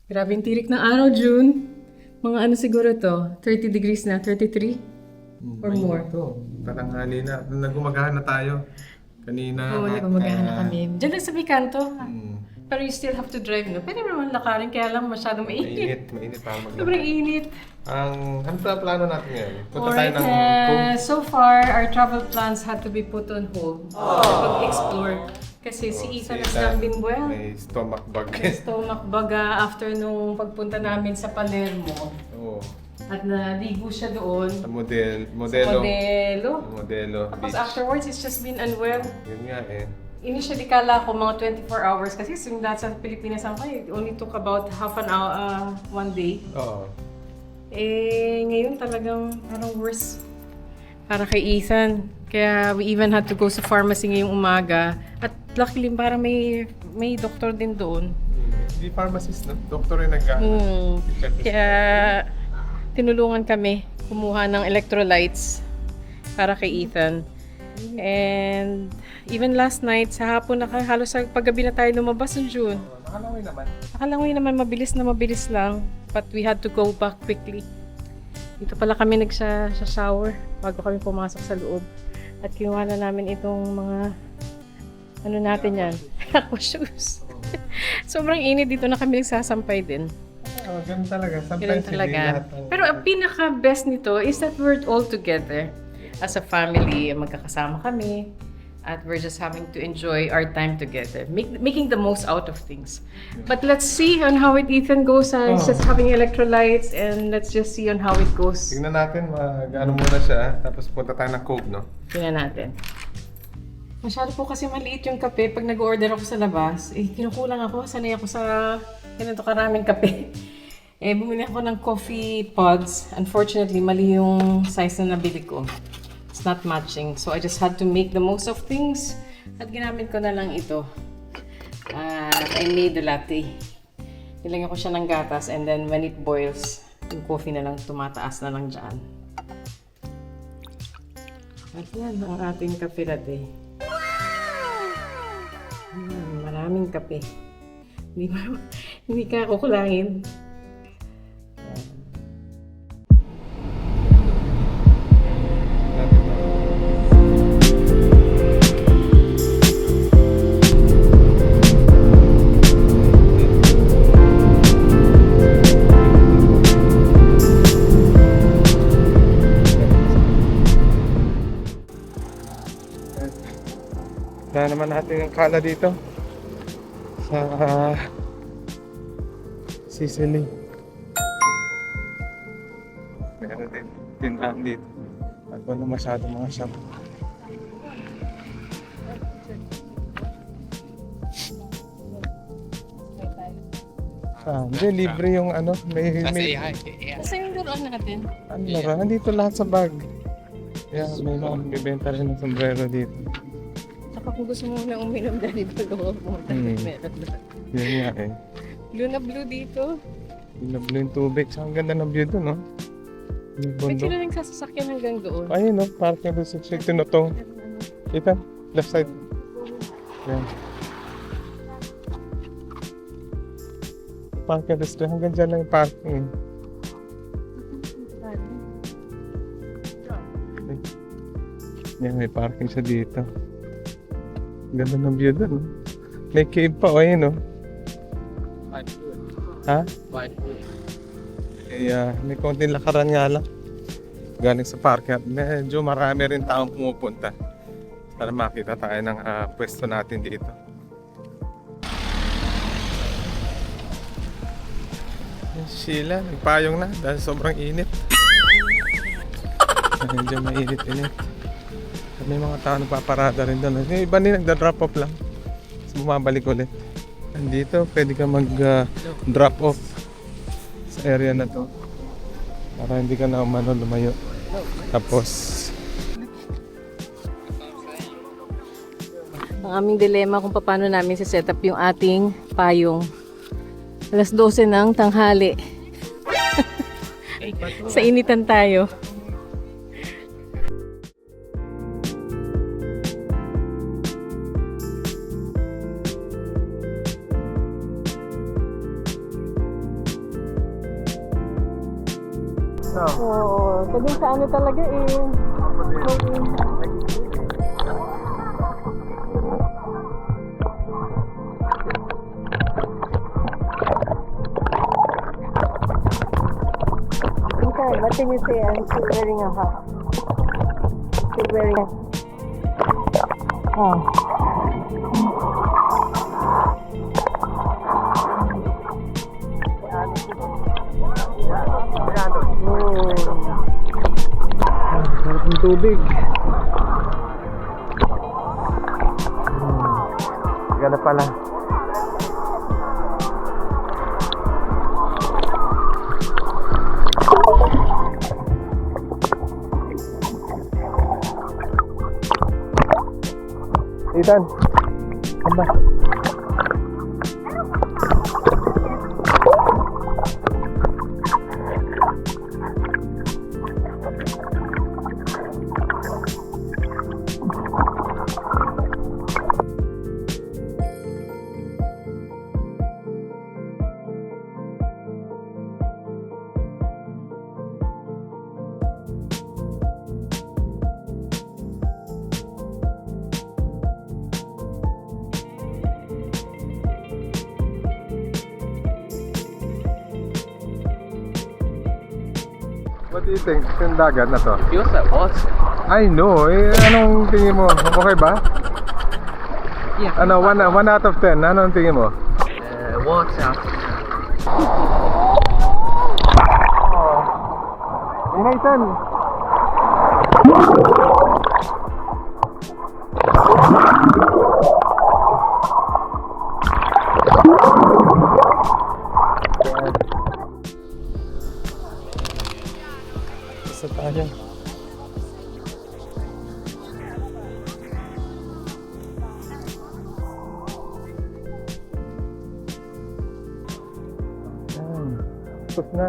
Grabe yung tirik ng araw, June. Mga ano siguro to? 30 degrees na? 33? Or more? Ito, tatanghali na. Nagumagahan na tayo. Kanina Oo, at... nagumagahan na kami. Diyan lang sa may kanto. mm, Pero you still have to drive, no? Pwede naman lakarin, kaya lang masyadong mainit. mainit pa maglakad. Sobrang init. Ano pa plano natin ngayon? Punta tayo Alright, ng Cove. so far, our travel plans had to be put on hold. Pag-explore. Kasi si Ethan has not been well. May stomach bug. Stomach baga after nung pagpunta namin sa Palermo. Oo. At naligo siya doon. Sa Sa modelo. Modelo Tapos beach. afterwards, he's just been unwell. Yun nga eh. Initially, kala ko mga 24 hours kasi yung dati sa Pilipinas ako, it only took about half an hour, one day. Oo. Ngayon talagang parang worse para kay Ethan. Kaya we even had to go sa pharmacy ngayong umaga. At luckily, parang may doktor din doon. Hindi pharmacist, no? Doktor yung Kaya tinulungan kami kumuha ng electrolytes para kay Ethan. And even last night, sa hapon, halos sa paggabi na tayo lumabas ng June. Nakalangoy naman. Akalangoy naman mabilis lang. But we had to go back quickly. Dito pala kami shower bago kami pumasok sa loob. At kinuha na namin itong mga ano natin yan, aqua shoes. Sobrang init dito na kami nagsasampay din. Ganun talaga. Ganun Sometimes hindi talaga. lahat ng... Pero ang pinaka-best nito is that we're all together. As a family, magkakasama kami. At we're just having to enjoy our time together. Making the most out of things. But let's see on how Ethan goes. He's just having electrolytes and let's just see on how it goes. Tingnan natin, mag-ano muna siya. Tapos punta tayo ng Cove, no? Tingnan natin. Masyado po kasi maliit yung kape. Pag nag-order ako sa labas, kinukulang ako. Sanay ako sa ganito karaming kape. Bumili ako ng coffee pods. Unfortunately, mali yung size na nabili ko. It's not matching. So I just had to make the most of things. At ginamit ko na lang ito. I made the latte. Nilagyan ko siya ng gatas and then when it boils, yung coffee na lang tumataas na lang dyan. At yan ang ating kape latte. Maraming kape. Hindi ka kukulangin. Dahil naman natin yung kala dito sa Sicily. Meron din tindahan dito. At wala masyado mga shop. Hindi, libre yung ano. May Kasi yung duroon natin. ano ba? Nandito lahat sa bag. Yeah, may mga bibenta rin ng sombrero dito. Saka kung gusto mo na uminom dahil ito loob mo. Meron doon. Yun nga eh. Blue na blue dito. Binablo yung tubig. So, ang ganda ng view doon, no? Yung May bundok. sila nang sasasakyan hanggang doon. Ayun, no? Parking doon sa street. Tinutong. Kita? Left side. Yan. Parking doon street. Hanggang dyan lang yung parking. Yan, may parking siya dito. Ang ganda ng view doon, no? May cave pa, o ayun, no? Ha? Kaya may konting lakaran nga lang. Galing sa parking at medyo marami rin taong pumupunta para makita tayo ng pwesto natin dito. Sheila, nagpayong na dahil sobrang init. Medyo mainit-init. May mga tao nagpaparada rin doon. Yung iba din nagda-drop off lang. Tapos bumabalik ulit. Andito, pwede ka mag-drop off sa area na to. Para hindi ka na lumayo. Tapos, Ang aming dilema kung paano namin set up yung ating payong. Alas 12 ng tanghali. Sa initan tayo. No. Oo. Kasi sa ano talaga eh. Okay, what can you say? I'm still wearing a hat. Still wearing a... Oh. Sarap ng tubig. Ganda pala. Ethan, come back. What do you think? Yung dagat na to? Feels like water. I know. Eh, anong tingin mo? Okay ba? Yeah. Ano, 1 out of 10. Anong tingin mo? Water. Nathan! Isa tayo. Ayan. Tapos na.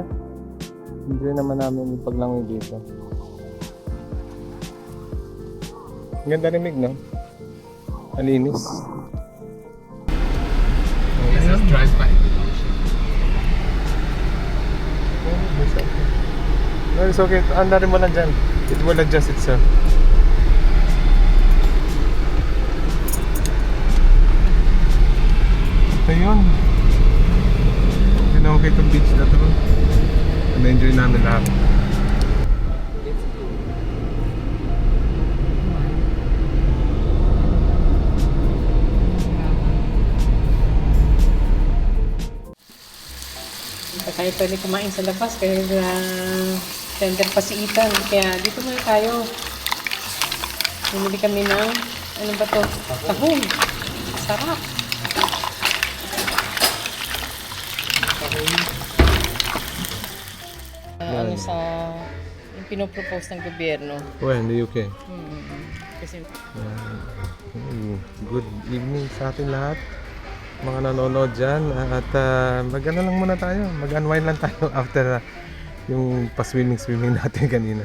Enjoy naman namin yung paglangoy dito. Ang ganda rin, no? Alinis. It just drives back to the ocean. No, it's okay. Andarin mo lang dyan. It will adjust itself. Ito yun. Yun na okay itong beach na to. Na-enjoy namin lahat. Hindi tayo pwede kumain sa labas kaya tender pa si Ethan. Kaya dito muna tayo. Bumili kami ng, ano ba to? Tahong. Sarap. Ano sa, yung pinopropose ng gobyerno. Where? In the UK? Kasi Good evening sa atin lahat. Mga nanonood dyan. At mag-ano lang muna tayo. Mag-unwind lang tayo after yung pa-swimming natin kanina.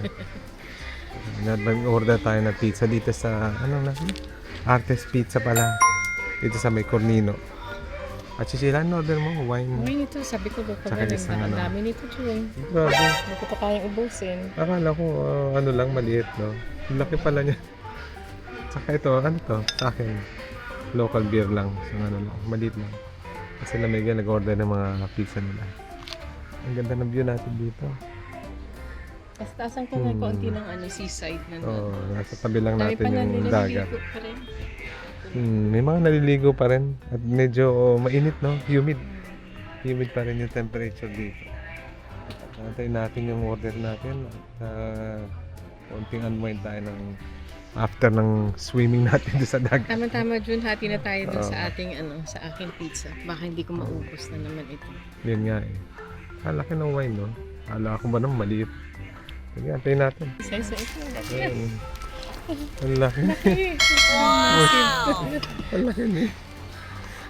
Nag-order tayo ng pizza dito sa, ano na, Artes Pizza pala. Dito sa may Cornino. At si Sheila, order mo, wine. ngayon ito, sabi ko, Tsaka isang ang ano. dami nito, Jun. Grabe. Hindi ko pa kayang ubusin. Akala ko, ano lang, maliit, no? Ang laki pala niya. Tsaka ito, ano to? Sa akin, local beer lang. So, ano lang, maliit lang. Kasi lamig yan, nag-order ng mga pizza nila. Ang ganda ng view natin dito. Taas-taasan ko na konti ng seaside na Oo, nasa tabi lang Dami natin pa yung dagat. naliligo pa rin. May mga naliligo pa rin. At medyo mainit, no? Humid. Humid pa rin yung temperature dito. Antayin natin yung order natin. At konting unwind tayo ng after ng swimming natin sa dagat. Tama-tama, Jun. Hati na tayo dun sa ating, sa aking pizza. Baka hindi ko maubos na naman ito. Yun nga eh. Ang laki ng wine, no? Kala ko ba naman maliit. Sige, antayin natin. Isa-isa ito. Ayun. Ang laki. Wow! Ang laki niya.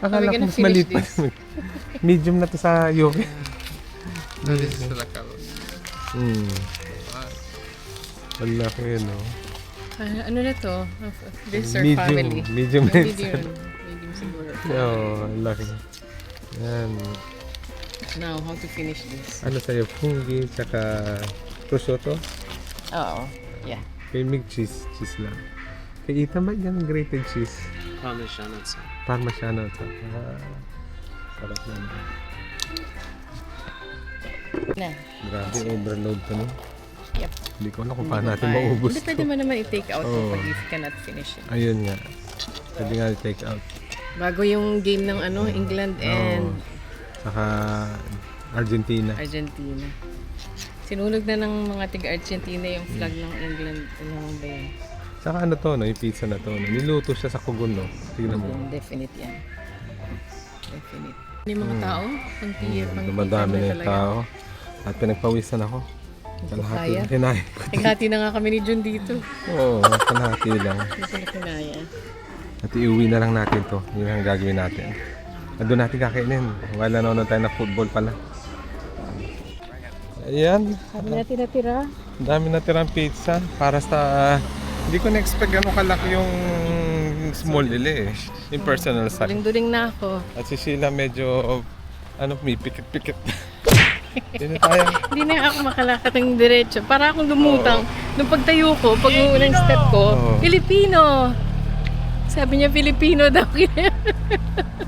Are Akala we ko gonna mas finish maliit pa. this? Medium na to sa UK. No, this is like a... Ang laki yun, no? Ano na to? Dessert family. Medium na yun. Medium siguro. Oo, ang laki. Yan. Now, how to finish this? Ano sa'yo? Fungi, tsaka prosciutto. Oo. Yeah. Kay Mig cheese lang. Kay Ethan ba yan grated cheese? Parmesan and some. Parmesan ito. Sarap naman. Na. Grabe, overload to no? Yep. Hindi ko alam kung paano natin maubos Hindi, pwede to. mo naman i-take out Oo. pag if cannot finish it. Ayun nga. Pwede nga i-take out. Bago yung game ng England and Saka Argentina. Argentina. Sinunog na ng mga tiga-Argentina yung flag ng England. Ano ba yun? Saka ano to, no? Yung pizza na to. No? Niluto siya sa kugon, no? Tignan mo. Definite yan. Definite. Yung mga tao, pang Dumadami na yung tao. At pinagpawisan ako. Kalahati kaya. na kinaya ko. Naghati na nga kami ni Jun dito. Oo, kalahati lang. Hindi ko na kinaya. At iuwi na lang natin to. Yun ang gagawin natin. At doon natin kakainin. While nanonood tayo na football pala. Ayan. Sabi natin natira. Ang dami natirang pizza. Para sa... hindi ko na-expect gano'ng kalaki yung small nila eh. Yung personal size. Duling-duling na ako. At si Sheila medyo... may pikit-pikit. Hindi na tayo. Hindi na ako makalakad ng diretso. Para akong lumutang. Nung pagtayo ko, pag unang step ko, Oo. Pilipino! Sabi niya, Pilipino daw.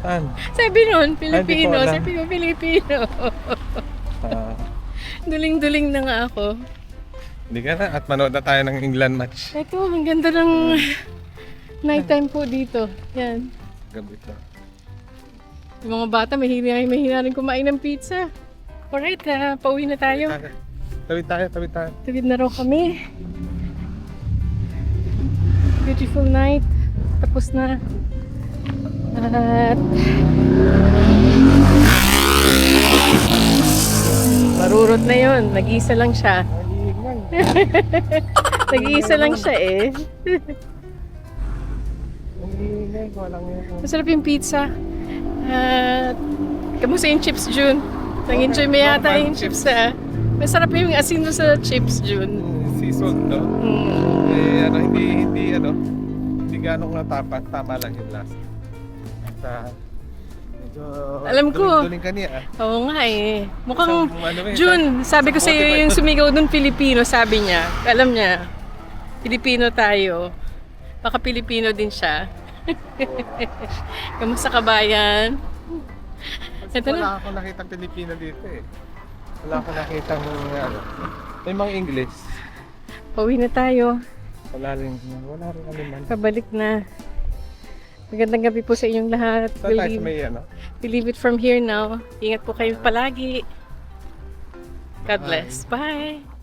Saan? Sabi nun, Pilipino. alam. Sabi ko, Pilipino. Ah, Duling-duling na nga ako. Hindi ka na. At manood na tayo ng England match. Ito, ang ganda ng nighttime po dito. Yan. Gabi to. Yung mga bata, mahina rin kumain ng pizza. Alright, pauwi na tayo. Tawid tayo. Tawid na raw kami. Beautiful night. Tapos na. At marurot na yon. Nag-iisa lang siya. Nag-iisa lang siya eh. Masarap yung pizza. At kamusta yung chips, Jun? Nag-enjoy mo yata normal yung chips ah. Masarap yung asin mo sa chips, Jun. Sea salt to. Hindi ganong natapat. Tama lang yung last. At medyo... Alam ko. Duling kaniya. Oo nga eh. Mukhang, Isang ano eh, Jun, sabi ko isang sa iyo motivate yung ko. sumigaw dun Filipino, sabi niya. Alam niya, Filipino tayo. Baka Filipino din siya. Kamusta kabayan? Ito Wala na. akong nakitang Pilipino dito eh. Wala akong nakitang may mga English. Pauwi na tayo. Wala rin naman. Pabalik na. Magandang gabi po sa inyong lahat. Saan tayo sa may Believe it from here now. Ingat po kayo palagi. God bless. Bye!